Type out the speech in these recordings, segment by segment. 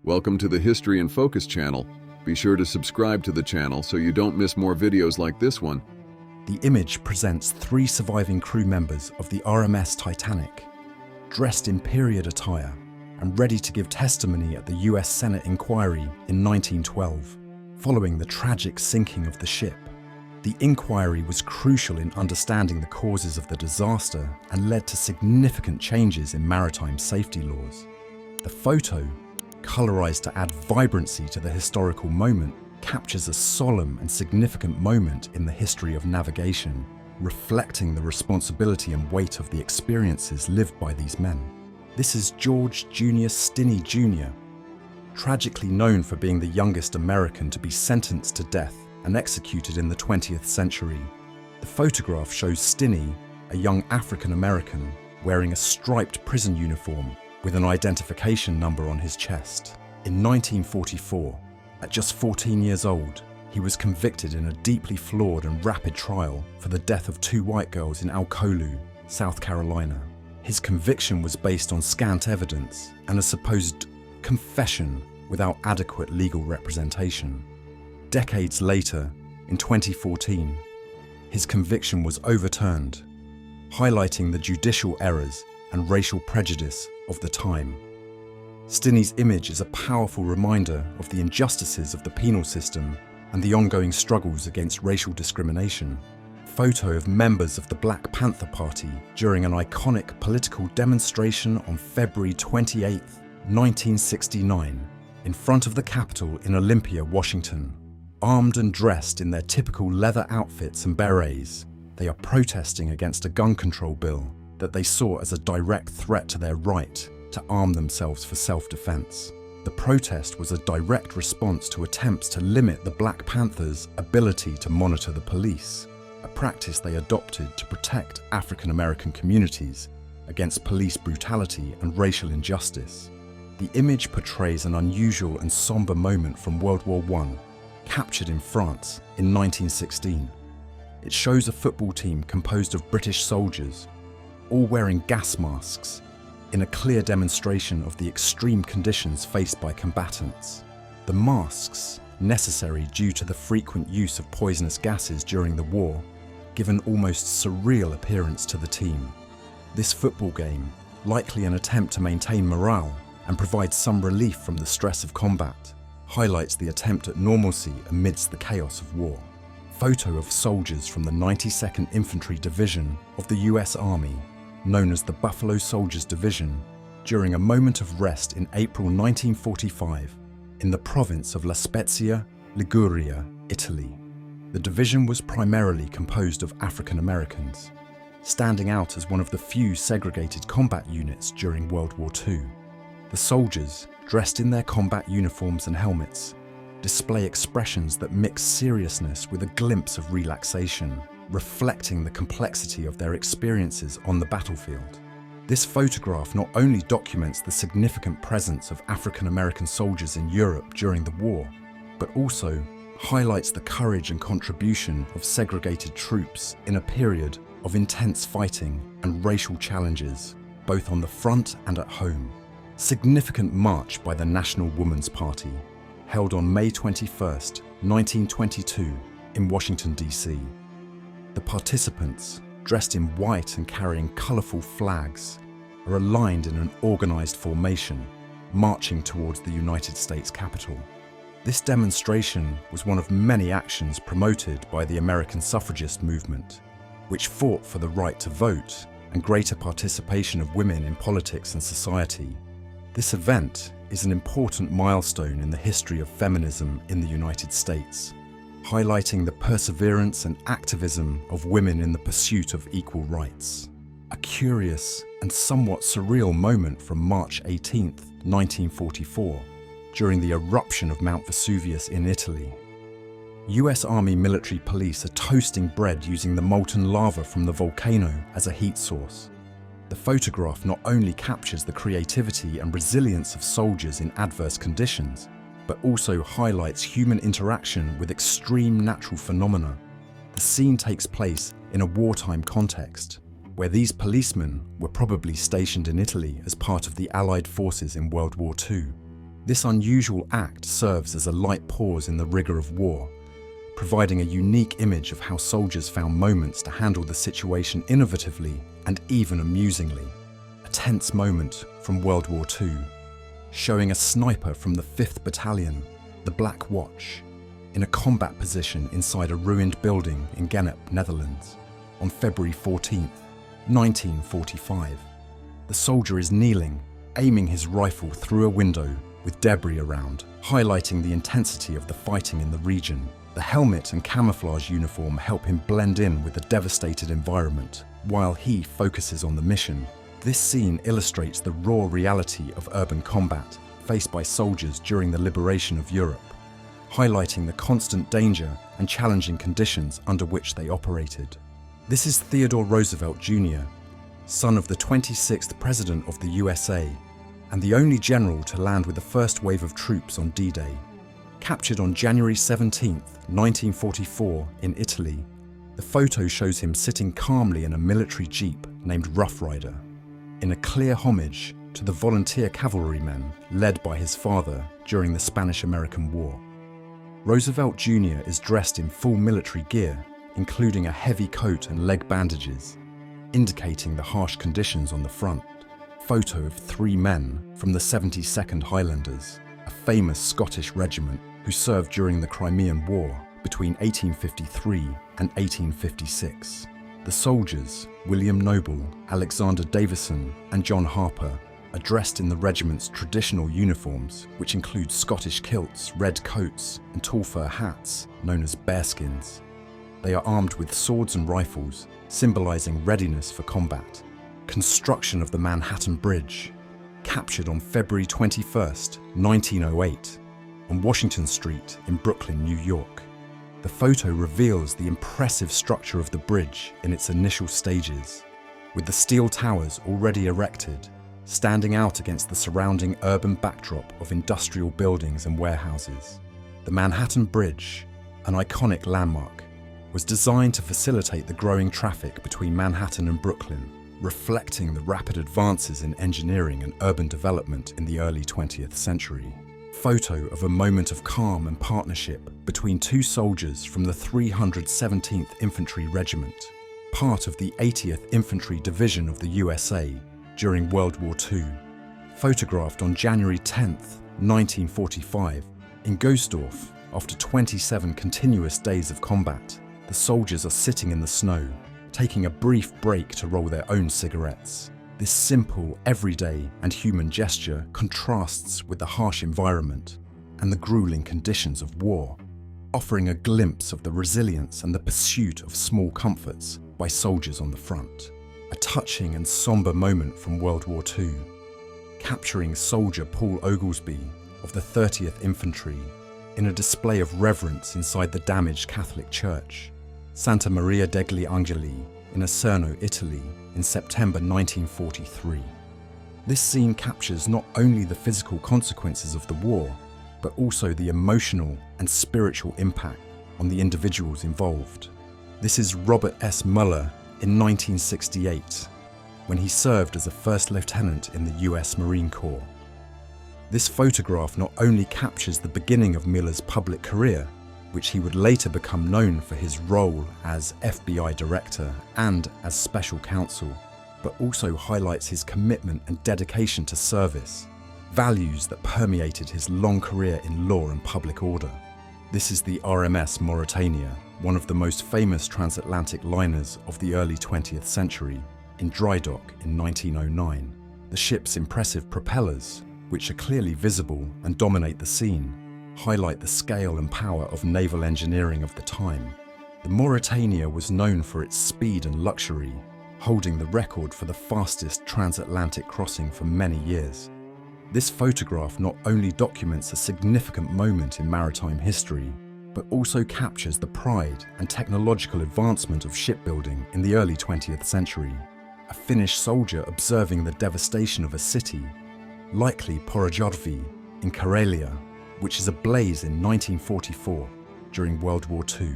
Welcome to the History in Focus channel. Be sure to subscribe to the channel so you don't miss more videos like this one. The image presents 3 surviving crew members of the RMS Titanic, dressed in period attire and ready to give testimony at the US Senate inquiry in 1912, following the tragic sinking of the ship. The inquiry was crucial in understanding the causes of the disaster and led to significant changes in maritime safety laws. The photo, colorized to add vibrancy to the historical moment, captures a solemn and significant moment in the history of navigation, reflecting the responsibility and weight of the experiences lived by these men. This is Jr Stinney Jr, tragically known for being the youngest American to be sentenced to death and executed in the 20th century. The photograph shows Stinney, a young African American, wearing a striped prison uniform with an identification number on his chest. In 1944, at just 14 years old, he was convicted in a deeply flawed and rapid trial for the death of 2 white girls in Alcolu, South Carolina. His conviction was based on scant evidence and a supposed confession without adequate legal representation. Decades later, in 2014, his conviction was overturned, highlighting the judicial errors and racial prejudice of the time. Stinney's image is a powerful reminder of the injustices of the penal system and the ongoing struggles against racial discrimination. Photo of members of the Black Panther Party during an iconic political demonstration on February 28, 1969, in front of the Capitol in Olympia, Washington. Armed and dressed in their typical leather outfits and berets, they are protesting against a gun control bill that they saw as a direct threat to their right to arm themselves for self-defense. The protest was a direct response to attempts to limit the Black Panthers' ability to monitor the police, a practice they adopted to protect African American communities against police brutality and racial injustice. The image portrays an unusual and somber moment from World War I, captured in France in 1916. It shows a football team composed of British soldiers, all wearing gas masks, in a clear demonstration of the extreme conditions faced by combatants. The masks, necessary due to the frequent use of poisonous gases during the war, give an almost surreal appearance to the team. This football game, likely an attempt to maintain morale and provide some relief from the stress of combat, highlights the attempt at normalcy amidst the chaos of war. Photo of soldiers from the 92nd Infantry Division of the US Army, known as the Buffalo Soldiers Division, during a moment of rest in April 1945 in the province of La Spezia, Liguria, Italy. The division was primarily composed of African Americans, standing out as one of the few segregated combat units during World War II. The soldiers, dressed in their combat uniforms and helmets, display expressions that mix seriousness with a glimpse of relaxation, reflecting the complexity of their experiences on the battlefield. This photograph not only documents the significant presence of African American soldiers in Europe during the war, but also highlights the courage and contribution of segregated troops in a period of intense fighting and racial challenges, both on the front and at home. Significant march by the National Woman's Party, held on May 21, 1922, in Washington, D.C. The participants, dressed in white and carrying colourful flags, are aligned in an organised formation, marching towards the United States Capitol. This demonstration was one of many actions promoted by the American suffragist movement, which fought for the right to vote and greater participation of women in politics and society. This event is an important milestone in the history of feminism in the United States, highlighting the perseverance and activism of women in the pursuit of equal rights. A curious and somewhat surreal moment from March 18, 1944, during the eruption of Mount Vesuvius in Italy. US Army military police are toasting bread using the molten lava from the volcano as a heat source. The photograph not only captures the creativity and resilience of soldiers in adverse conditions, but also highlights human interaction with extreme natural phenomena. The scene takes place in a wartime context, where these policemen were probably stationed in Italy as part of the Allied forces in World War II. This unusual act serves as a light pause in the rigor of war, providing a unique image of how soldiers found moments to handle the situation innovatively and even amusingly. A tense moment from World War II, showing a sniper from the 5th Battalion, the Black Watch, in a combat position inside a ruined building in Gennep, Netherlands, on February 14, 1945. The soldier is kneeling, aiming his rifle through a window with debris around, highlighting the intensity of the fighting in the region. The helmet and camouflage uniform help him blend in with the devastated environment, while he focuses on the mission. This scene illustrates the raw reality of urban combat faced by soldiers during the liberation of Europe, highlighting the constant danger and challenging conditions under which they operated. This is Theodore Roosevelt Jr, son of the 26th President of the USA, and the only general to land with the first wave of troops on D-Day. Captured on January 17, 1944 in Italy, the photo shows him sitting calmly in a military jeep named Rough Rider, in a clear homage to the volunteer cavalrymen led by his father during the Spanish-American War. Roosevelt Jr is dressed in full military gear, including a heavy coat and leg bandages, indicating the harsh conditions on the front. Photo of 3 men from the 72nd Highlanders, a famous Scottish regiment who served during the Crimean War between 1853 and 1856. The soldiers, William Noble, Alexander Davison, and John Harper, are dressed in the regiment's traditional uniforms, which include Scottish kilts, red coats, and tall fur hats, known as bearskins. They are armed with swords and rifles, symbolizing readiness for combat. Construction of the Manhattan Bridge, captured on February 21, 1908, on Washington Street in Brooklyn, New York. The photo reveals the impressive structure of the bridge in its initial stages, with the steel towers already erected, standing out against the surrounding urban backdrop of industrial buildings and warehouses. The Manhattan Bridge, an iconic landmark, was designed to facilitate the growing traffic between Manhattan and Brooklyn, reflecting the rapid advances in engineering and urban development in the early 20th century. Photo of a moment of calm and partnership between 2 soldiers from the 317th Infantry Regiment, part of the 80th Infantry Division of the USA during World War II. Photographed on January 10, 1945, in Gosdorf. After 27 continuous days of combat, the soldiers are sitting in the snow, taking a brief break to roll their own cigarettes. This simple, everyday, and human gesture contrasts with the harsh environment and the grueling conditions of war, offering a glimpse of the resilience and the pursuit of small comforts by soldiers on the front. A touching and somber moment from World War II, capturing soldier Paul Oglesby of the 30th Infantry in a display of reverence inside the damaged Catholic church, Santa Maria degli Angeli in Acerno, Italy, in September 1943. This scene captures not only the physical consequences of the war, but also the emotional and spiritual impact on the individuals involved. This is Robert S. Mueller in 1968, when he served as a first lieutenant in the US Marine Corps. This photograph not only captures the beginning of Mueller's public career, which he would later become known for his role as FBI director and as special counsel, but also highlights his commitment and dedication to service, values that permeated his long career in law and public order. This is the RMS Mauritania, one of the most famous transatlantic liners of the early 20th century, in dry dock in 1909. The ship's impressive propellers, which are clearly visible and dominate the scene, highlight the scale and power of naval engineering of the time. The Mauritania was known for its speed and luxury, holding the record for the fastest transatlantic crossing for many years. This photograph not only documents a significant moment in maritime history, but also captures the pride and technological advancement of shipbuilding in the early 20th century. A Finnish soldier observing the devastation of a city, likely Porojärvi in Karelia, which is ablaze in 1944 during World War II.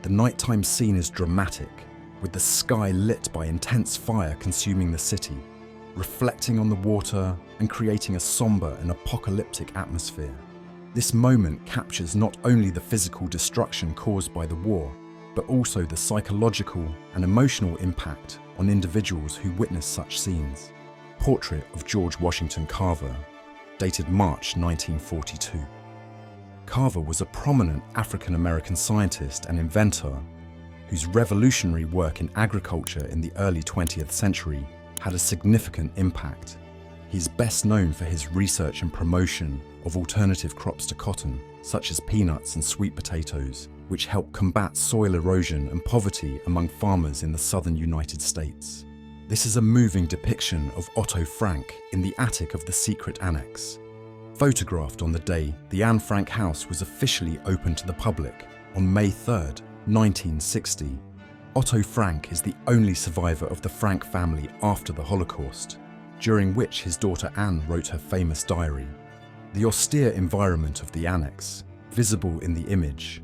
The nighttime scene is dramatic, with the sky lit by intense fire consuming the city. reflecting on the water and creating a somber and apocalyptic atmosphere. This moment captures not only the physical destruction caused by the war, but also the psychological and emotional impact on individuals who witness such scenes. Portrait of George Washington Carver, dated March 1942. Carver was a prominent African-American scientist and inventor whose revolutionary work in agriculture in the early 20th century had a significant impact. He is best known for his research and promotion of alternative crops to cotton, such as peanuts and sweet potatoes, which help combat soil erosion and poverty among farmers in the southern United States. This is a moving depiction of Otto Frank in the attic of the secret annex. Photographed on the day the Anne Frank house was officially opened to the public on May 3rd, 1960. Otto Frank is the only survivor of the Frank family after the Holocaust, during which his daughter Anne wrote her famous diary. The austere environment of the annex, visible in the image,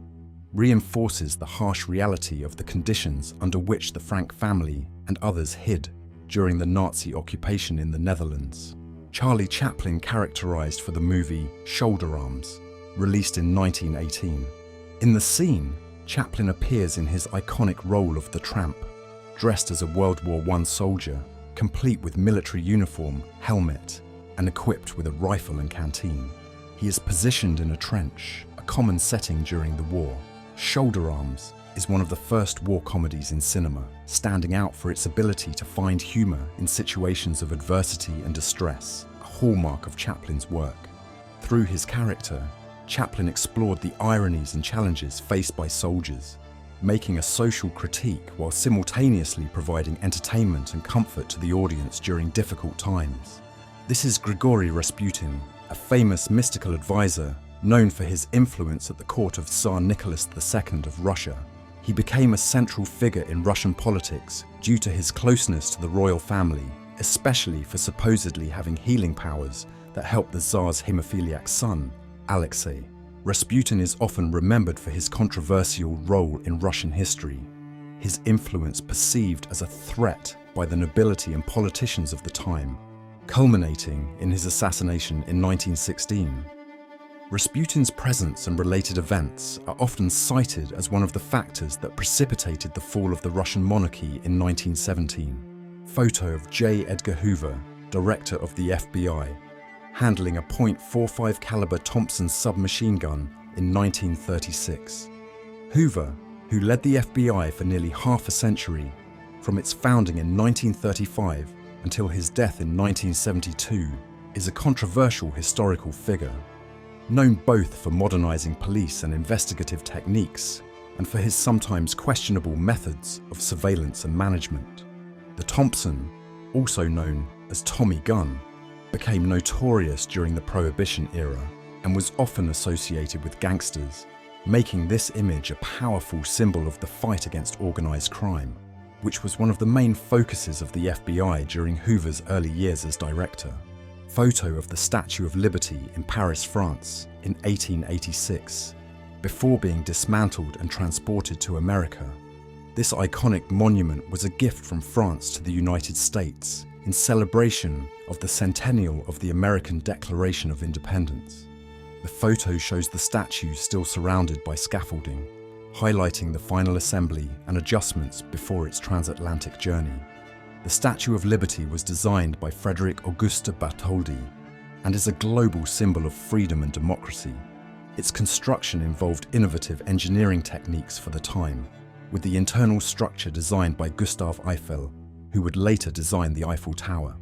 reinforces the harsh reality of the conditions under which the Frank family and others hid during the Nazi occupation in the Netherlands. Charlie Chaplain characterized for the movie Shoulder Arms, released in 1918. In the scene, Chaplain appears in his iconic role of the tramp, dressed as a World War I soldier, complete with military uniform, helmet, and equipped with a rifle and canteen. He is positioned in a trench, a common setting during the war. Shoulder Arms is one of the first war comedies in cinema, standing out for its ability to find humor in situations of adversity and distress, a hallmark of Chaplin's work. Through his character, Chaplain explored the ironies and challenges faced by soldiers, making a social critique while simultaneously providing entertainment and comfort to the audience during difficult times. This is Grigory Rasputin, a famous mystical advisor known for his influence at the court of Tsar Nicholas II of Russia. He became a central figure in Russian politics due to his closeness to the royal family, especially for supposedly having healing powers that helped the Tsar's hemophiliac son, Alexei. Rasputin is often remembered for his controversial role in Russian history, his influence perceived as a threat by the nobility and politicians of the time, culminating in his assassination in 1916. Rasputin's presence and related events are often cited as one of the factors that precipitated the fall of the Russian monarchy in 1917. Photo of J. Edgar Hoover, director of the FBI, handling a .45 caliber Thompson submachine gun in 1936. Hoover, who led the FBI for nearly half a century, from its founding in 1935 until his death in 1972, is a controversial historical figure. Known both for modernizing police and investigative techniques, and for his sometimes questionable methods of surveillance and management. The Thompson, also known as Tommy Gun, became notorious during the Prohibition era and was often associated with gangsters, making this image a powerful symbol of the fight against organized crime, which was one of the main focuses of the FBI during Hoover's early years as director. Photo of the Statue of Liberty in Paris, France in 1886, before being dismantled and transported to America. This iconic monument was a gift from France to the United States in celebration of the centennial of the American Declaration of Independence. The photo shows the statue still surrounded by scaffolding, highlighting the final assembly and adjustments before its transatlantic journey. The Statue of Liberty was designed by Frederick Auguste Bartholdi and is a global symbol of freedom and democracy. Its construction involved innovative engineering techniques for the time, with the internal structure designed by Gustave Eiffel, who would later design the Eiffel Tower.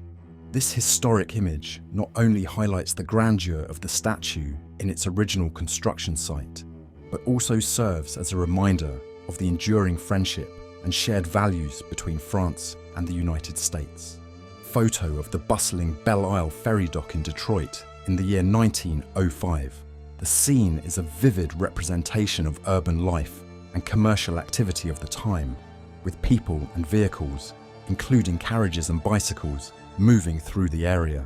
This historic image not only highlights the grandeur of the statue in its original construction site, but also serves as a reminder of the enduring friendship and shared values between France and the United States. Photo of the bustling Belle Isle ferry dock in Detroit in the year 1905. The scene is a vivid representation of urban life and commercial activity of the time, with people and vehicles, including carriages and bicycles, moving through the area.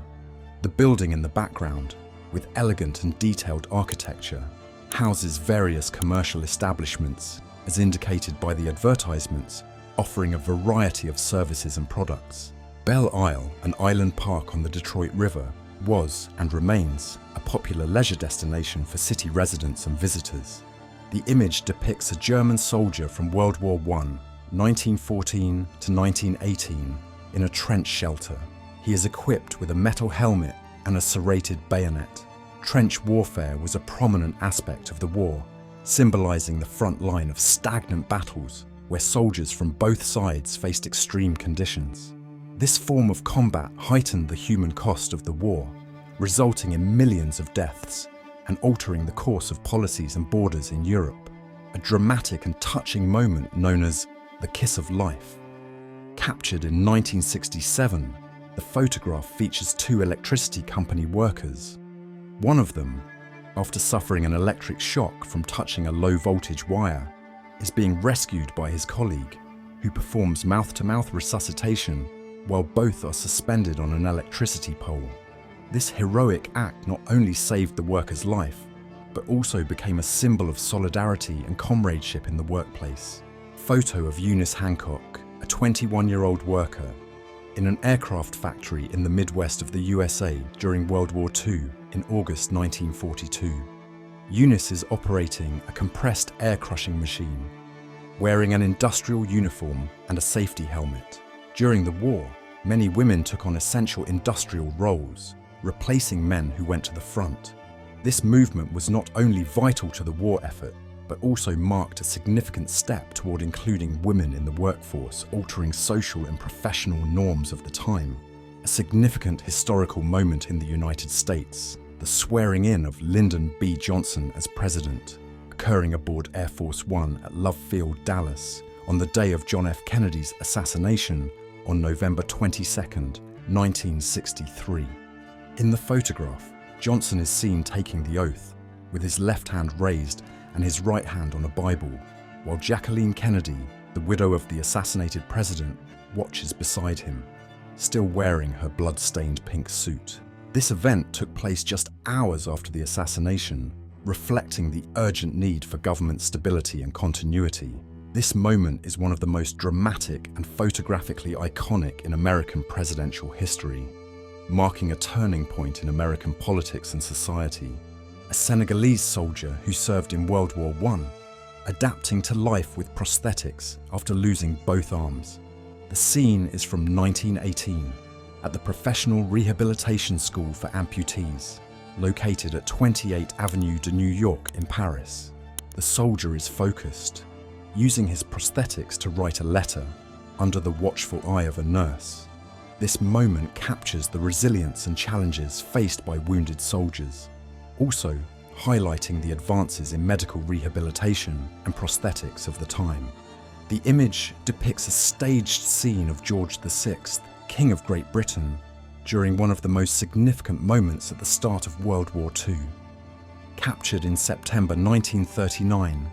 The building in the background, with elegant and detailed architecture, houses various commercial establishments, as indicated by the advertisements, offering a variety of services and products. Belle Isle, an island park on the Detroit River, was and remains a popular leisure destination for city residents and visitors. The image depicts a German soldier from World War I, 1914 to 1918, in a trench shelter. He is equipped with a metal helmet and a serrated bayonet. Trench warfare was a prominent aspect of the war, symbolizing the front line of stagnant battles where soldiers from both sides faced extreme conditions. This form of combat heightened the human cost of the war, resulting in millions of deaths and altering the course of policies and borders in Europe. A dramatic and touching moment known as the Kiss of Life. Captured in 1967, the photograph features two electricity company workers. One of them, after suffering an electric shock from touching a low-voltage wire, is being rescued by his colleague, who performs mouth-to-mouth resuscitation while both are suspended on an electricity pole. This heroic act not only saved the worker's life, but also became a symbol of solidarity and comradeship in the workplace. Photo of Eunice Hancock, a 21-year-old worker, in an aircraft factory in the Midwest of the USA during World War II in August 1942. Eunice is operating a compressed air crushing machine, wearing an industrial uniform and a safety helmet. During the war, many women took on essential industrial roles, replacing men who went to the front. This movement was not only vital to the war effort, but also marked a significant step toward including women in the workforce, altering social and professional norms of the time. A significant historical moment in the United States, the swearing in of Lyndon B. Johnson as president, occurring aboard Air Force One at Love Field, Dallas, on the day of John F. Kennedy's assassination on November 22, 1963. In the photograph, Johnson is seen taking the oath, with his left hand raised and his right hand on a Bible, while Jacqueline Kennedy, the widow of the assassinated president, watches beside him, still wearing her blood-stained pink suit. This event took place just hours after the assassination, reflecting the urgent need for government stability and continuity. This moment is one of the most dramatic and photographically iconic in American presidential history, marking a turning point in American politics and society. A Senegalese soldier who served in World War I, adapting to life with prosthetics after losing both arms. The scene is from 1918 at the Professional Rehabilitation School for Amputees, located at 28 Avenue de New York in Paris. The soldier is focused, using his prosthetics to write a letter under the watchful eye of a nurse. This moment captures the resilience and challenges faced by wounded soldiers, also highlighting the advances in medical rehabilitation and prosthetics of the time. The image depicts a staged scene of George VI, King of Great Britain, during one of the most significant moments at the start of World War II. Captured in September 1939,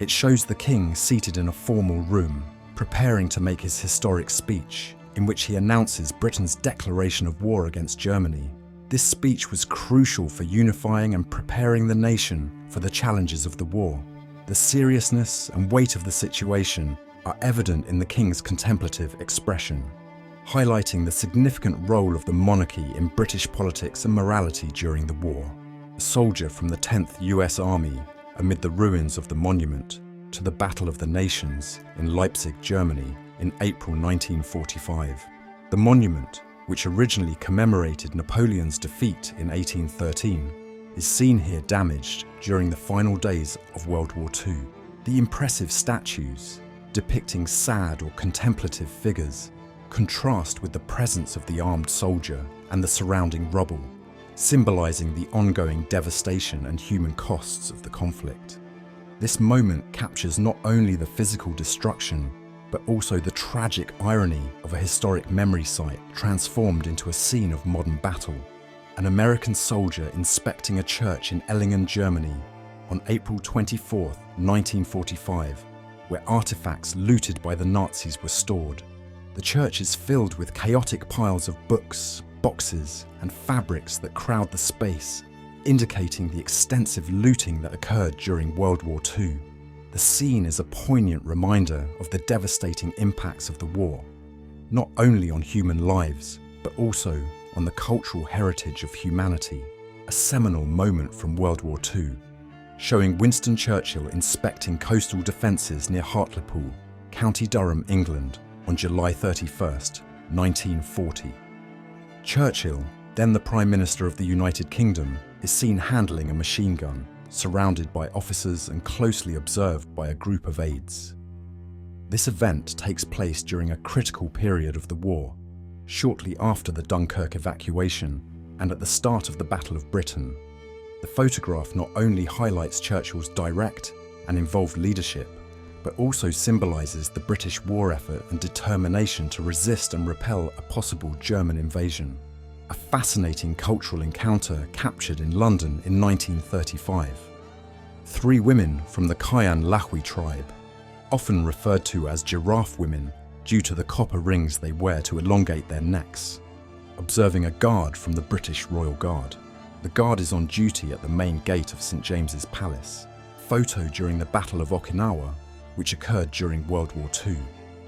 it shows the King seated in a formal room, preparing to make his historic speech, in which he announces Britain's declaration of war against Germany. This speech was crucial for unifying and preparing the nation for the challenges of the war. The seriousness and weight of the situation are evident in the King's contemplative expression, highlighting the significant role of the monarchy in British politics and morality during the war. A soldier from the 10th US Army amid the ruins of the monument to the Battle of the Nations in Leipzig, Germany in April 1945. The monument, which originally commemorated Napoleon's defeat in 1813, is seen here damaged during the final days of World War II. The impressive statues, depicting sad or contemplative figures, contrast with the presence of the armed soldier and the surrounding rubble, symbolizing the ongoing devastation and human costs of the conflict. This moment captures not only the physical destruction, but also the tragic irony of a historic memory site transformed into a scene of modern battle. An American soldier inspecting a church in Ellingen, Germany on April 24, 1945, where artifacts looted by the Nazis were stored. The church is filled with chaotic piles of books, boxes, and fabrics that crowd the space, indicating the extensive looting that occurred during World War II. The scene is a poignant reminder of the devastating impacts of the war. not only on human lives, but also on the cultural heritage of humanity, a seminal moment from World War II, showing Winston Churchill inspecting coastal defences near Hartlepool, County Durham, England, on July 31st, 1940. Churchill, then the Prime Minister of the United Kingdom, is seen handling a machine gun, surrounded by officers and closely observed by a group of aides. This event takes place during a critical period of the war, shortly after the Dunkirk evacuation and at the start of the Battle of Britain. The photograph not only highlights Churchill's direct and involved leadership, but also symbolises the British war effort and determination to resist and repel a possible German invasion. A fascinating cultural encounter captured in London in 1935. 3 women from the Kayan Lahui tribe, often referred to as giraffe women due to the copper rings they wear to elongate their necks, observing a guard from the British Royal Guard. The guard is on duty at the main gate of St James's Palace. Photo during the Battle of Okinawa, which occurred during World War II.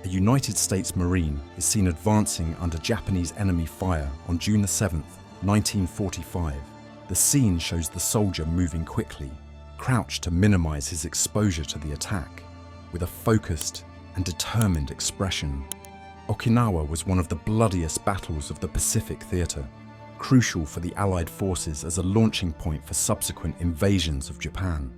A United States Marine is seen advancing under Japanese enemy fire on June 7, 1945. The scene shows the soldier moving quickly, crouched to minimize his exposure to the attack, with a focused and determined expression. Okinawa was one of the bloodiest battles of the Pacific Theater, crucial for the Allied forces as a launching point for subsequent invasions of Japan.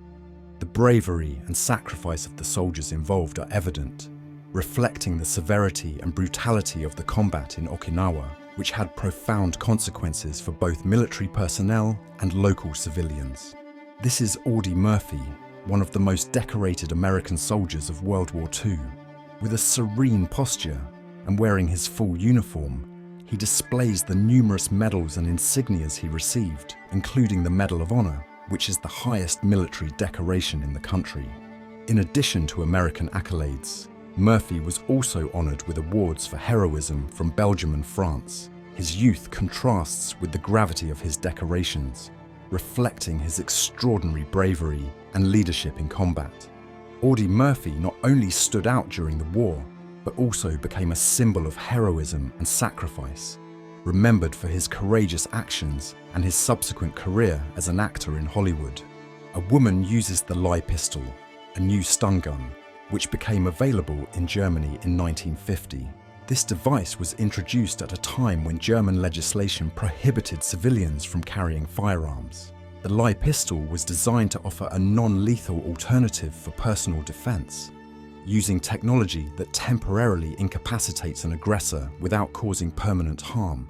The bravery and sacrifice of the soldiers involved are evident, reflecting the severity and brutality of the combat in Okinawa, which had profound consequences for both military personnel and local civilians. This is Audy Murphy, one of the most decorated American soldiers of World War II. With a serene posture and wearing his full uniform, he displays the numerous medals and insignias he received, including the Medal of Honor, which is the highest military decoration in the country. In addition to American accolades, Murphy was also honoured with awards for heroism from Belgium and France. His youth contrasts with the gravity of his decorations, reflecting his extraordinary bravery and leadership in combat. Audy Murphy not only stood out during the war, but also became a symbol of heroism and sacrifice, remembered for his courageous actions and his subsequent career as an actor in Hollywood. A woman uses the Lie pistol, a new stun gun, which became available in Germany in 1950. This device was introduced at a time when German legislation prohibited civilians from carrying firearms. The Lie pistol was designed to offer a non-lethal alternative for personal defense, using technology that temporarily incapacitates an aggressor without causing permanent harm.